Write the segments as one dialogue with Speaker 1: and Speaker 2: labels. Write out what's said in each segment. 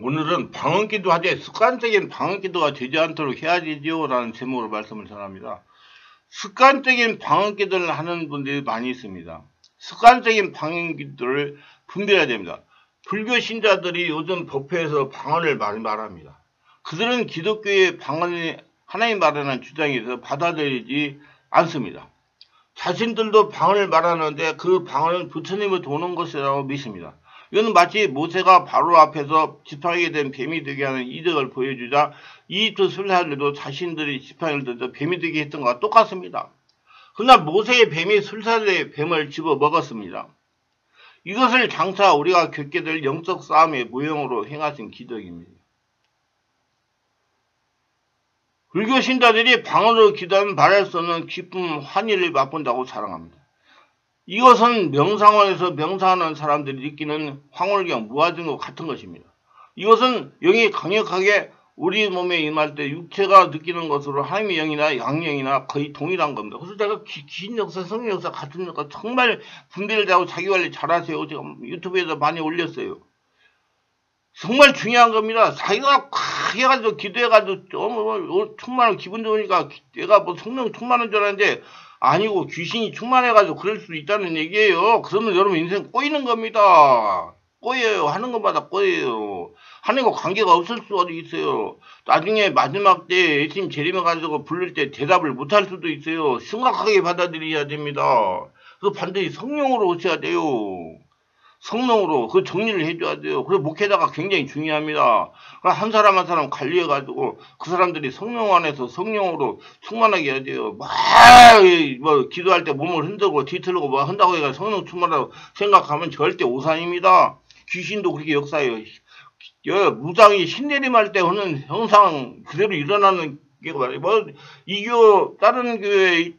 Speaker 1: 오늘은 방언기도 하되 습관적인 방언기도가 되지 않도록 해야 되지요 라는 제목으로 말씀을 전합니다. 습관적인 방언기도를 하는 분들이 많이 있습니다. 습관적인 방언기도를 분별해야 됩니다. 불교 신자들이 요즘 법회에서 방언을 많이 말합니다. 그들은 기독교의 방언이 하나님 말하는 주장에 대해서 받아들이지 않습니다. 자신들도 방언을 말하는데 그 방언은 부처님을 도는 것이라고 믿습니다. 이거는 마치 모세가 바로 앞에서 지팡이에 된 뱀이 되게 하는 이적을 보여주자 이집트 술사들도 자신들이 지팡이를 들어 뱀이 되게 했던 것과 똑같습니다. 그러나 모세의 뱀이 술사들의 뱀을 집어 먹었습니다. 이것을 장차 우리가 겪게 될 영적 싸움의 모형으로 행하신 기적입니다. 불교 신자들이 방언으로 기도하면 말할 수 없는 기쁨, 환희를 맛본다고 자랑합니다. 이것은 명상원에서 명상하는 사람들이 느끼는 황홀경, 무아증과 같은 것입니다. 이것은 영이 강력하게 우리 몸에 임할 때 육체가 느끼는 것으로 하나님의 영이나 양영이나 거의 동일한 겁니다. 그래서 제가 귀신 역사, 성령 역사 같은 역사 정말 분별을 잘하고 자기관리 잘하세요. 제가 유튜브에서 많이 올렸어요. 정말 중요한 겁니다. 자기가 콱 해가지고 기도해가지고 충만하고 기분 좋으니까 내가 뭐 성령 충만한 줄 알았는데 아니고 귀신이 충만해가지고 그럴 수도 있다는 얘기예요. 그러면 여러분 인생 꼬이는 겁니다. 꼬여요. 하는 것마다 꼬여요. 하나님과 관계가 없을 수가 있어요. 나중에 마지막 때 예수님 재림해가지고 부를 때 대답을 못할 수도 있어요. 심각하게 받아들여야 됩니다. 그 반드시 성령으로 오셔야 돼요. 성령으로 그 정리를 해줘야 돼요. 그래서 목회자가 굉장히 중요합니다. 한 사람 한 사람 관리해가지고 그 사람들이 성령 안에서 성령으로 충만하게 해야 돼요. 뭐 기도할 때 몸을 흔들고 뒤틀고 뭐 한다고 해가 성령 충만하다고 생각하면 절대 오산입니다. 귀신도 그렇게 역사해요. 무당이 신내림할 때 하는 형상 그대로 일어나는 게 말이에요. 뭐 이교 다른 교회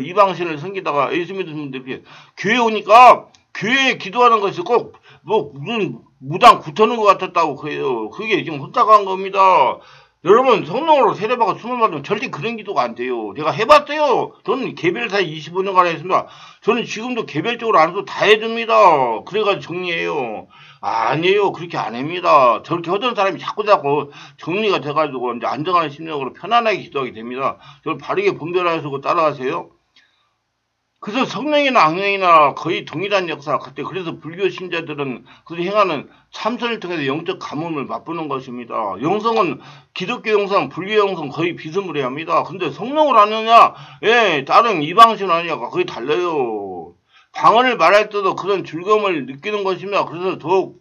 Speaker 1: 이방신을 섬기다가 예수 믿는 분들이 교회 오니까 교회에 기도하는 것이 꼭, 무슨, 무당 굳어는 것 같았다고 그래요. 그게 지금 혼자간 겁니다. 여러분, 성령으로 세례받고 수면 받으면 절대 그런 기도가 안 돼요. 내가 해봤어요. 저는 개별사에 25년간 했습니다. 저는 지금도 개별적으로 안 해도 다 해줍니다. 그래가지고 정리해요. 아니에요. 그렇게 안 합니다. 저렇게 하던 사람이 자꾸 정리가 돼가지고 이제 안정하는 심령으로 편안하게 기도하게 됩니다. 저를 바르게 분별하시고 따라가세요. 그래서 성령이나 악령이나 거의 동일한 역사 같아요. 그래서 불교 신자들은 그 행하는 참선을 통해서 영적 가뭄을 맛보는 것입니다. 영성은 기독교 영성, 불교 영성 거의 비스무리합니다. 근데 성령을 하느냐, 다른 이방신 하느냐가 거의 달라요. 방언을 말할 때도 그런 즐거움을 느끼는 것입니다. 그래서 더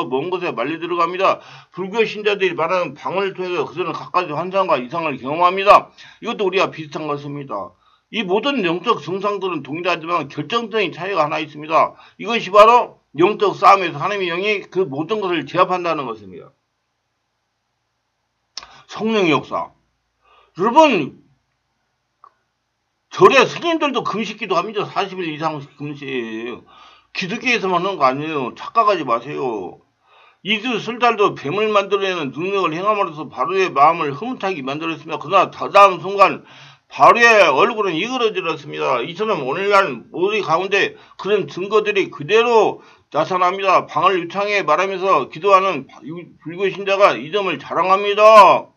Speaker 1: 먼 곳에 말려 들어갑니다. 불교 신자들이 말하는 방언을 통해서 그들은 각가지 환상과 이상을 경험합니다. 이것도 우리가 비슷한 것입니다. 이 모든 영적 증상들은 동일하지만 결정적인 차이가 하나 있습니다. 이것이 바로 영적 싸움에서 하나님의 영이 그 모든 것을 제압한다는 것입니다. 성령의 역사. 여러분, 절에 스님들도 금식기도 합니다. 40일 이상 금식. 기독교에서만 하는 거 아니에요. 착각하지 마세요. 이슬 술달도 뱀을 만들어내는 능력을 행함으로써 바로의 마음을 흐뭇하게 만들었습니다. 그러나 다다음 순간 바로의 얼굴은 이그러졌습니다. 이처럼 오늘날 우리 가운데 그런 증거들이 그대로 나타납니다. 방을 유창하게 말하면서 기도하는 불교 신자가 이 점을 자랑합니다.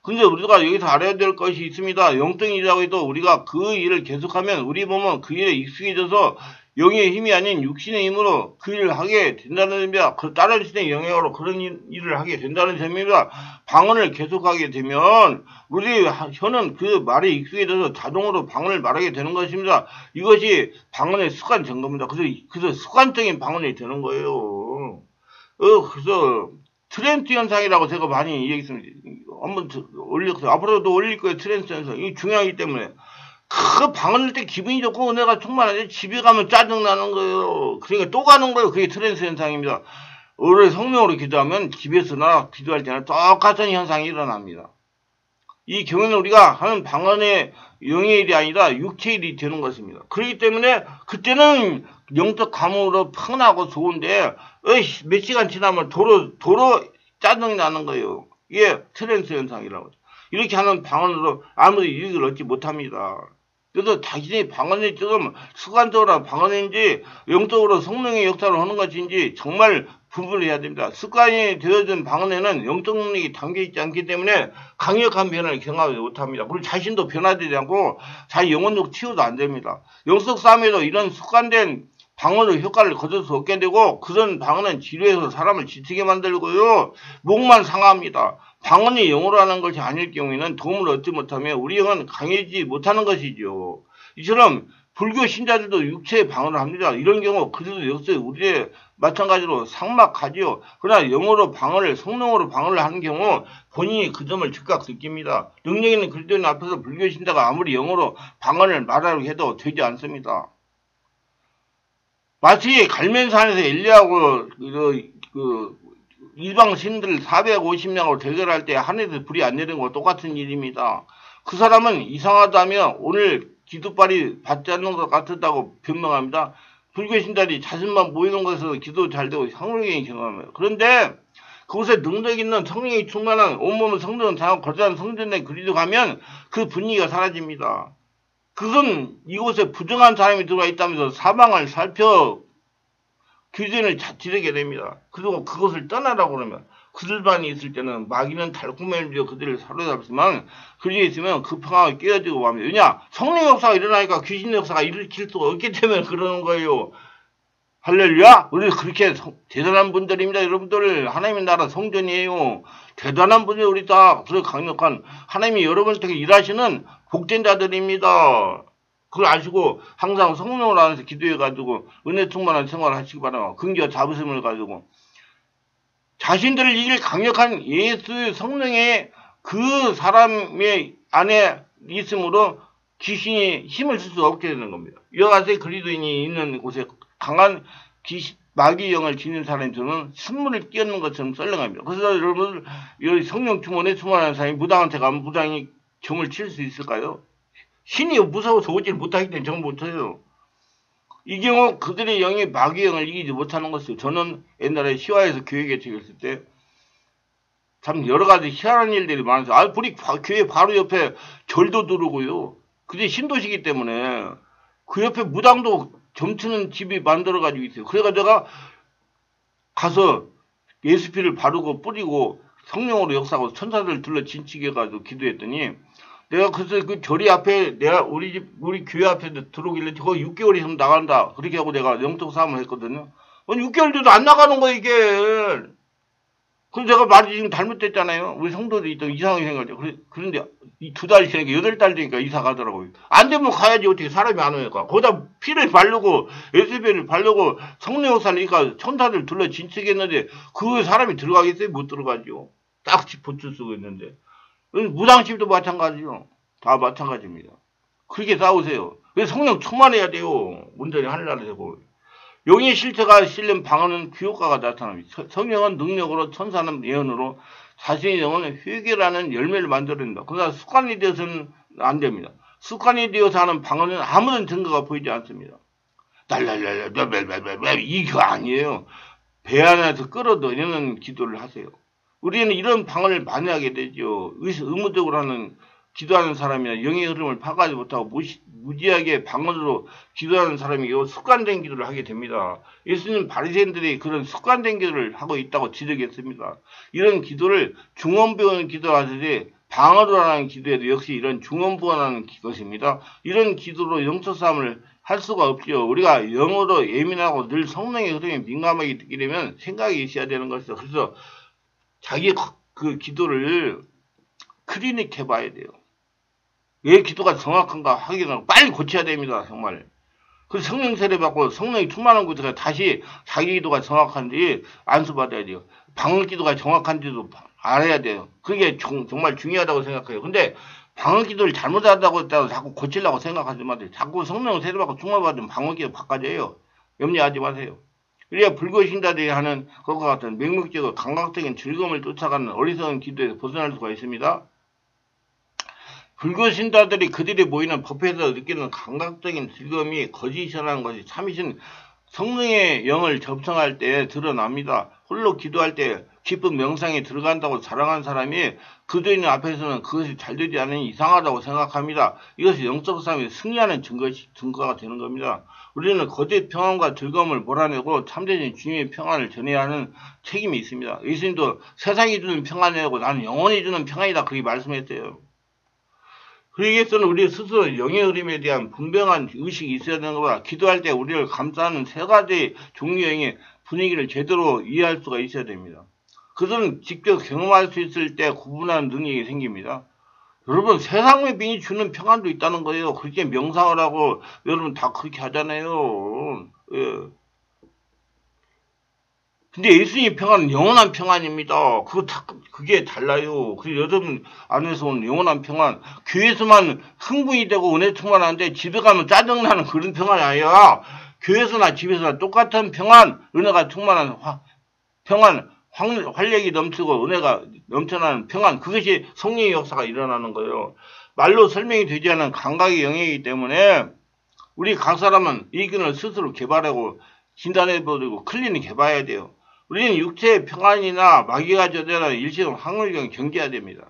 Speaker 1: 근데 우리가 여기서 알아야 될 것이 있습니다. 영적이라고 해도 우리가 그 일을 계속하면 우리 몸은 그 일에 익숙해져서 영의 힘이 아닌 육신의 힘으로 그 일을 하게 된다는 점입니다. 다른 신의 영향으로 그런 일을 하게 된다는 점입니다. 방언을 계속하게 되면 우리 혀는 그 말에 익숙해져서 자동으로 방언을 말하게 되는 것입니다. 이것이 방언의 습관 증거입니다. 그래서 습관적인 방언이 되는 거예요. 그래서 트랜스 현상이라고 제가 많이 얘기했습니다. 한번 올렸어요. 앞으로도 올릴 거예요. 트랜스 현상. 이게 중요하기 때문에. 그 방언할 때 기분이 좋고 내가 정말 집에 가면 짜증나는 거예요. 그러니까 또 가는 거예요. 그게 트랜스 현상입니다. 오래 성령으로 기도하면 집에서나 기도할 때나 똑같은 현상이 일어납니다. 이 경우는 우리가 하는 방언의 영의 일이 아니라 육체의 일이 되는 것입니다. 그렇기 때문에 그때는 영적 감흥으로 편하고 좋은데 몇 시간 지나면 도로 짜증이 나는 거예요. 이게 트랜스 현상이라고 하죠. 이렇게 하는 방언으로 아무도 이익을 얻지 못합니다. 그래서 자신이 방언이 지금 습관적으로 방언인지 영적으로 성령의 역사를 하는 것인지 정말 분별을 해야 됩니다. 습관이 되어진 방언에는 영적 능력이 담겨있지 않기 때문에 강력한 변화를 경험하지 못합니다. 그리고 자신도 변화되지 않고 자기 영혼적 치유도 안 됩니다. 영적 싸움에도 이런 습관된 방언으로 효과를 거둘 수 없게 되고 그런 방언은 지루해서 사람을 지치게 만들고요. 목만 상합니다. 방언이 영어로 하는 것이 아닐 경우에는 도움을 얻지 못하며 우리 영은 강해지지 못하는 것이죠. 이처럼 불교 신자들도 육체의 방언을 합니다. 이런 경우 그들도 역시 우리의 마찬가지로 삭막하지요. 그러나 영어로 방언을 성령으로 방언을 하는 경우 본인이 그 점을 즉각 느낍니다. 능력 있는 그리스도인 앞에서 불교 신자가 아무리 영어로 방언을 말하려고 해도 되지 않습니다. 마치 갈멜산에서 엘리야하고 이방 신들 450명하고 대결할 때 하늘에서 불이 안 내리는 거와 똑같은 일입니다. 그 사람은 이상하다며 오늘 기도빨이 받지 않는 것 같았다고 변명합니다. 불교 신자들이 자신만 모이는 곳에서 기도 잘 되고 성령이 경험합니다. 그런데 그곳에 능력 있는 성령이 충만한 온몸을 성령을 다하고 거대한 성전에 그리도 가면 그 분위기가 사라집니다. 그건 이곳에 부정한 사람이 들어와 있다면서 사방을 살펴 규전을 지르게 됩니다. 그리고 그것을 떠나라고 그러면 그들만이 있을 때는 마귀는 달콤한 일로 그들을 사로잡지만 그들이 있으면 그 평화가 깨어지고 맙니다. 왜냐? 성령 역사가 일어나니까 귀신 역사가 일으킬 수가 없기 때문에 그러는 거예요. 할렐루야! 우리 그렇게 대단한 분들입니다. 여러분들 하나님의 나라 성전이에요. 대단한 분이 우리 다 그렇게 강력한 하나님이 여러분들에게 일하시는 복된 자들입니다. 그걸 아시고 항상 성령을 안에서 기도해가지고 은혜 충만한 생활을 하시기 바랍니다. 근기와 자부심을 가지고 자신들을 이길 강력한 예수의 성령의 그 사람의 안에 있으므로 귀신이 힘을 쓸 수 없게 되는 겁니다. 이와 같이 그리스도인이 있는 곳에 강한 마귀 영을 지닌 사람이 저는 신문을 끼얹는 것처럼 썰렁합니다. 그래서 여러분 성령 충만에 충만한 사람이 무당한테 가면 무당이 점을 칠 수 있을까요? 신이 무서워서 오질 못하기 때문에 정 못해요. 이 경우 그들의 영이 마귀 영을 이기지 못하는 것이요. 저는 옛날에 시화에서 교회 개척했을 때 참 여러 가지 희한한 일들이 많아서 우리 교회 바로 옆에 절도 들어오고요. 그게 신도시기 때문에 그 옆에 무당도 점치는 집이 만들어가지고 있어요. 그래가 내가 가서 예수피를 바르고 뿌리고 성령으로 역사하고 천사들 둘러 진치게 해가지고 기도했더니 내가 그래서 그 절이 앞에 내가 우리 교회 앞에 들어오길래 저거 6개월 있으면 나간다. 그렇게 하고 내가 영적 싸움을 했거든요. 6개월 돼도 안 나가는 거야 이게. 그래서 제가 말이 지금 잘못됐잖아요. 우리 성도들이 또 이상하게 생각하죠. 그런데 이 2달 지나니까 8달 되니까 이사 가더라고요. 안 되면 가야지 어떻게 사람이 안 오니까. 거기다 피를 바르고 SB를 바르고 성령 역사니까 천사들 둘러 진치겠는데 그 사람이 들어가겠어요? 못 들어가죠. 딱 보충 쓰고 있는데. 무당집도 마찬가지요. 다 마찬가지입니다. 그렇게 싸우세요. 그래서 성령 충만해야 돼요. 온전히 하늘나라 되고. 영의 실체가 실린 방언은 귀효과가 나타납니다. 성령은 능력으로 천사는 예언으로 자신의 영은 회개라는 열매를 만들어낸다. 그러나 습관이 되어서는 안 됩니다. 습관이 되어서 하는 방언은 아무런 증거가 보이지 않습니다. 날랄랄랄 이거 아니에요. 배 안에서 끌어들이는 기도를 하세요. 우리는 이런 방언을 많이 하게 되죠. 의무적으로 하는 기도하는 사람이나 영의 흐름을 파악하지 못하고 무지하게 방언으로 기도하는 사람이 습관된 기도를 하게 됩니다. 예수님 바리새인들이 그런 습관된 기도를 하고 있다고 지적했습니다. 이런 기도를 중언부언 기도하듯이 방언으로 하는 기도에도 역시 이런 중언부언하는 것입니다. 이런 기도로 영적 싸움을 할 수가 없죠. 우리가 영어로 예민하고 늘 성령의 흐름에 민감하게 듣게 되면 생각이 있어야 되는 것이죠. 그래서 자기 그 기도를 클리닉 해봐야 돼요. 왜 기도가 정확한가 확인하고 빨리 고쳐야 됩니다. 정말. 그래서 성령 세례 받고 성령이 충만한 곳에서 다시 자기 기도가 정확한지 안수받아야 돼요. 방언 기도가 정확한지도 알아야 돼요. 그게 정말 중요하다고 생각해요. 근데 방언 기도를 잘못하다고 했다고 자꾸 고치려고 생각하지 마세요. 자꾸 성령 세례 받고 충만받으면 방언 기도 바꿔줘요. 염려하지 마세요. 그래야 불교 신자들이 하는 것과 같은 맹목적이고 감각적인 즐거움을 쫓아가는 어리석은 기도에서 벗어날 수가 있습니다. 불교 신자들이 그들이 모이는 법회에서 느끼는 감각적인 즐거움이 거짓이라는 것이 참이신 성령의 영을 접성할 때 드러납니다. 홀로 기도할 때 기쁜 명상에 들어간다고 자랑한 사람이 그도인 앞에서는 그것이 잘 되지 않으니 이상하다고 생각합니다. 이것이 영적 싸움에 승리하는 증거가 되는 겁니다. 우리는 거짓 평안과 즐거움을 몰아내고 참되신 주님의 평안을 전해야 하는 책임이 있습니다. 예수님도 세상이 주는 평안이라고 나는 영원히 주는 평안이다 그렇게 말씀했어요. 그러기 위해서는 우리 스스로 영의 흐름에 대한 분명한 의식이 있어야 되는 것보다 기도할 때 우리를 감싸는 세 가지 종류의 분위기를 제대로 이해할 수가 있어야 됩니다. 그들은 직접 경험할 수 있을 때 구분하는 능력이 생깁니다. 여러분 세상의 빛이 주는 평안도 있다는 거예요. 그렇게 명상을 하고 여러분 다 그렇게 하잖아요. 예. 근데 예수님의 평안은 영원한 평안입니다. 그게 달라요. 그래서 여러분 안에서 온 영원한 평안, 교회에서만 흥분이 되고 은혜 충만한데 집에 가면 짜증나는 그런 평안이 아니라 교회에서나 집에서나 똑같은 평안, 은혜가 충만한 평안, 활력이 넘치고 은혜가 넘쳐나는 평안, 그것이 성령의 역사가 일어나는 거예요. 말로 설명이 되지 않은 감각의 영역이기 때문에 우리 각 사람은 이 기능을 스스로 개발하고 진단해버리고 클리닉 해봐야 돼요. 우리는 육체의 평안이나 마귀가 저지하는 일시적 환경을 경계해야 됩니다.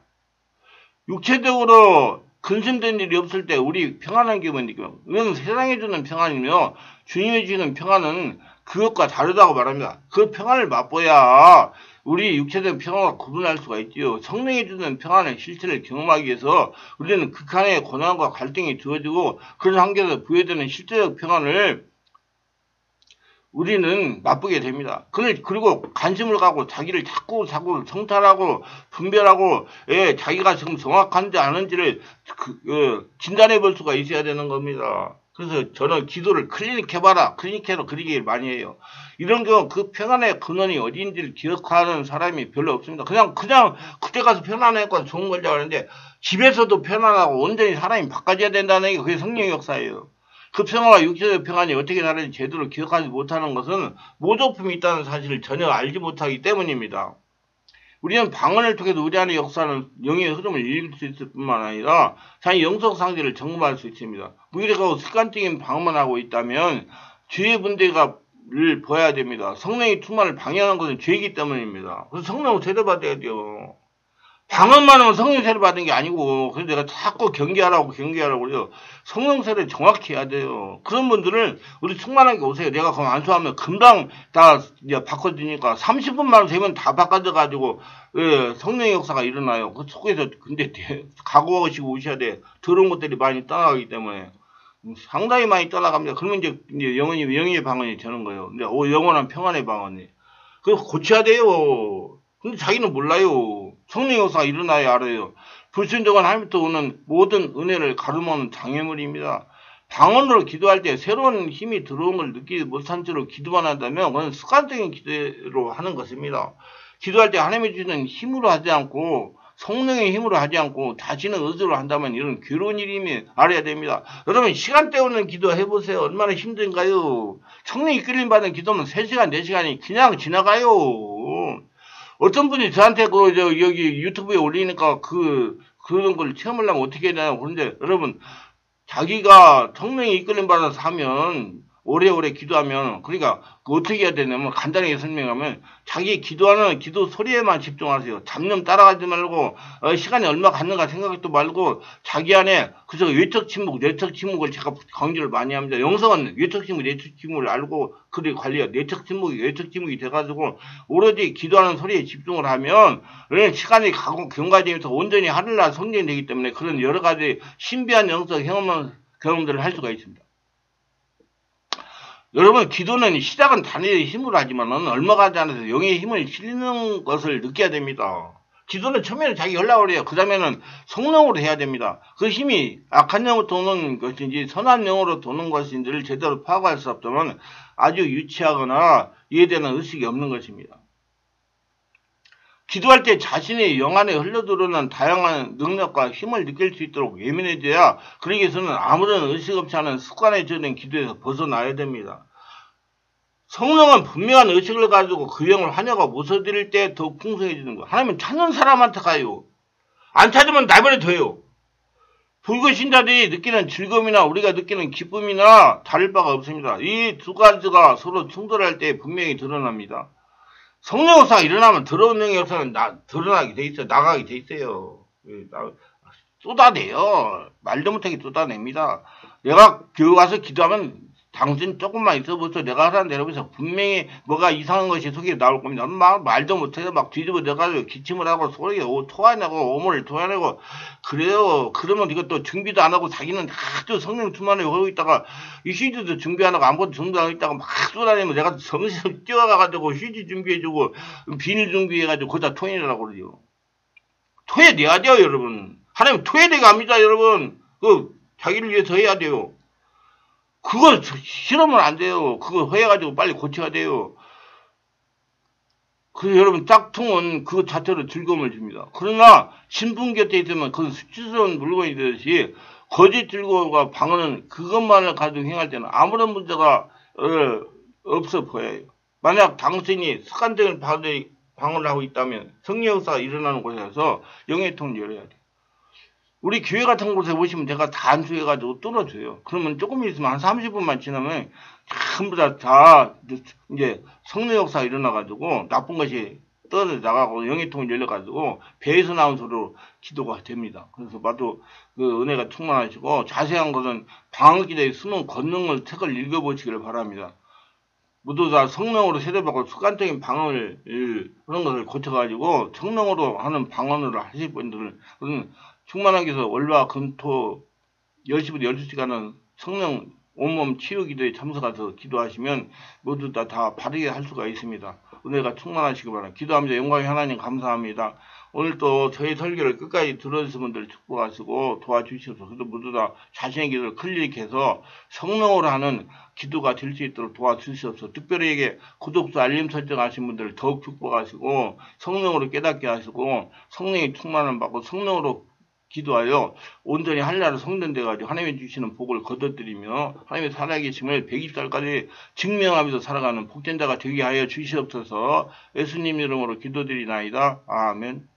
Speaker 1: 육체적으로 근심된 일이 없을 때 우리 평안한 기분이 느껴요. 이건 세상에 주는 평안이며 주님이 주는 평안은 그것과 다르다고 말합니다. 그 평안을 맛보야 우리 육체적 평안과 구분할 수가 있지요. 성령이 주는 평안의 실체를 경험하기 위해서 우리는 극한의 고난과 갈등이 주어지고 그런 환경에서 부여되는 실제적 평안을 우리는 맛보게 됩니다. 그리고 관심을 갖고 자기를 자꾸 성찰하고 분별하고 자기가 지금 정확한지 아닌지를 진단해 볼 수가 있어야 되는 겁니다. 그래서 저는 기도를 클리닉해봐라. 클리닉해로 그리기를 많이 해요. 이런 경우 그 평안의 근원이 어디인지를 기억하는 사람이 별로 없습니다. 그냥 그때 가서 편안하니까 좋은 걸지 아는데 집에서도 편안하고 온전히 사람이 바꿔줘야 된다는 게 그게 성령의 역사예요. 그 평화와 육체적 평안이 어떻게 다른지 제대로 기억하지 못하는 것은 모조품이 있다는 사실을 전혀 알지 못하기 때문입니다. 우리는 방언을 통해서 우리 안의 역사는 영의 흐름을 읽을 수 있을 뿐만 아니라 자기 영적 상태를 점검할 수 있습니다. 무기력하고 습관적인 방언만 하고 있다면 죄의 문제를 보아야 됩니다. 성령의 충만을 방해하는 것은 죄이기 때문입니다. 그래서 성령을 세례받아야 돼요. 방언만 하면 성령 세례 받은 게 아니고, 그래서 내가 자꾸 경계하라고 그래요. 성령 세례 정확히 해야 돼요. 그런 분들은 우리 충만하게 오세요. 내가 그럼 안수하면 금방 다 이제 바꿔주니까 30분만 되면 다 바꿔져가지고, 성령의 역사가 일어나요. 그 속에서 근데 각오하시고 오셔야 돼. 더러운 것들이 많이 떠나가기 때문에. 상당히 많이 떠나갑니다. 그러면 이제 영의 방언이 되는 거예요. 근데 영원한 평안의 방언이. 그거 고쳐야 돼요. 근데 자기는 몰라요. 성령의 역사가 일어나야 알아요. 불순종한 하나님부터 오는 모든 은혜를 가로막는 장애물입니다. 방언으로 기도할 때 새로운 힘이 들어온 걸 느끼지 못한 채로 기도만 한다면 그건 습관적인 기도로 하는 것입니다. 기도할 때 하나님이 주는 힘으로 하지 않고 성령의 힘으로 하지 않고 자신의 의지로 한다면 이런 괴로운 일임을 알아야 됩니다. 여러분 시간 때우는 기도 해보세요. 얼마나 힘든가요? 성령이 이끌림 받는 기도는 3시간, 4시간이 그냥 지나가요. 어떤 분이 저한테 여기 유튜브에 올리니까 그런 걸 체험하려면 어떻게 해야 되냐고 그런데 여러분 자기가 성령이 이끌림 받아서 하면 오래오래 기도하면 그러니까 어떻게 해야 되냐면 간단하게 설명하면 자기 기도하는 기도 소리에만 집중하세요. 잡념 따라가지 말고 시간이 얼마 갔는가 생각도 말고 자기 안에 그래서 외적 침묵을 제가 강조를 많이 합니다. 영성은 외적 침묵을 알고 그를 관리해요. 외적 침묵이 돼가지고 오로지 기도하는 소리에 집중을 하면 시간이 가고 경과되면서 온전히 하늘날 성전이 되기 때문에 그런 여러 가지 신비한 영적 경험들을 할 수가 있습니다. 여러분 기도는 시작은 단일의 힘으로 하지만 얼마 가지 않아서 영의 힘을 실는 것을 느껴야 됩니다. 기도는 처음에는 자기 연락을 해요. 그 다음에는 성령으로 해야 됩니다. 그 힘이 악한 영으로 도는 것인지 선한 영으로 도는 것인지를 제대로 파악할 수 없다면 아주 유치하거나 이해되는 의식이 없는 것입니다. 기도할 때 자신의 영 안에 흘러들어오는 다양한 능력과 힘을 느낄 수 있도록 예민해져야 그러기 위해서는 아무런 의식 없이 하는 습관에 젖은 기도에서 벗어나야 됩니다. 성령은 분명한 의식을 가지고 그 영을 하녀가 모셔드릴 때 더욱 풍성해지는 거예요. 하나님은 찾는 사람한테 가요. 안 찾으면 나버려 둬요. 불교 신자들이 느끼는 즐거움이나 우리가 느끼는 기쁨이나 다를 바가 없습니다. 이 두 가지가 서로 충돌할 때 분명히 드러납니다. 성령 역사가 일어나면 더러운 영의 역사는 드러나게 돼 있어요. 나가게 돼 있어요. 쏟아내요. 말도 못하게 쏟아냅니다. 내가 교회 와서 기도하면 당신 조금만 있어보세요. 내가 하라는 대로 해서 분명히 뭐가 이상한 것이 속에 나올 겁니다. 막 말도 못해서 막 뒤집어 내가지고 기침을 하고 소리에 토해내고 오물을 토해내고 그래요. 그러면 이것도 준비도 안 하고 자기는 아주 성령 충만을 하고 있다가 이 CD도 준비 안 하고 아무것도 준비 안 하고 있다가 막 쏟아내면 내가 정신을 뛰어가가지고 CD 준비해주고 비닐 준비해가지고 거기다 토해내라고 그러죠. 토해내야 돼요, 여러분. 하나님 토해내게 합니다, 여러분. 자기를 위해서 해야 돼요. 그걸 싫으면 안 돼요. 그거 해가지고 빨리 고쳐야 돼요. 그래서 여러분 짝퉁은 그 자체로 즐거움을 줍니다. 그러나 신분 곁에 있으면 그건 수치스러운 물건이 되듯이 거짓 즐거움과 방언은 그것만을 가지고 행할 때는 아무런 문제가 없어 보여요. 만약 당신이 습관적인 방언을 하고 있다면 성령 역사가 일어나는 곳에서 영의 통을 열어야 돼요. 우리 교회 같은 곳에 보시면 제가 다 안수해가지고 뚫어줘요. 그러면 조금 있으면 한 30분만 지나면 전부 다 이제 성령 역사가 일어나가지고 나쁜 것이 떨어져 나가고 영의 통이 열려가지고 배에서 나온 소리로 기도가 됩니다. 그래서 봐도 그 은혜가 충만하시고 자세한 것은 방언기도의 숨은 권능을 책을 읽어보시기를 바랍니다. 모두 다 성령으로 세례받고 습관적인 방언을 그런 것을 고쳐가지고 성령으로 하는 방언을 하실 분들은 충만한 기서 월화 금토 10시부터 12시간은 성령 온몸 치유 기도에 참석해서 기도하시면 모두 다 바르게 할 수가 있습니다. 은혜가 충만하시기 바랍니다. 기도합니다. 영광의 하나님 감사합니다. 오늘 또 저희 설교를 끝까지 들어주신 분들 축복하시고 도와주셔서 그래도 모두 다 자신의 기도를 클릭해서 성령으로 하는 기도가 될 수 있도록 도와주셔서 특별히 구독자 알림 설정하신 분들 더욱 축복하시고 성령으로 깨닫게 하시고 성령의 충만을 받고 성령으로 기도하여 온전히 한나라 성전돼가지고 하나님이 주시는 복을 거둬들이며 하나님의 살아계심을 120살까지 증명하면서 살아가는 복전자가 되게 하여 주시옵소서. 예수님 이름으로 기도드리나이다. 아멘.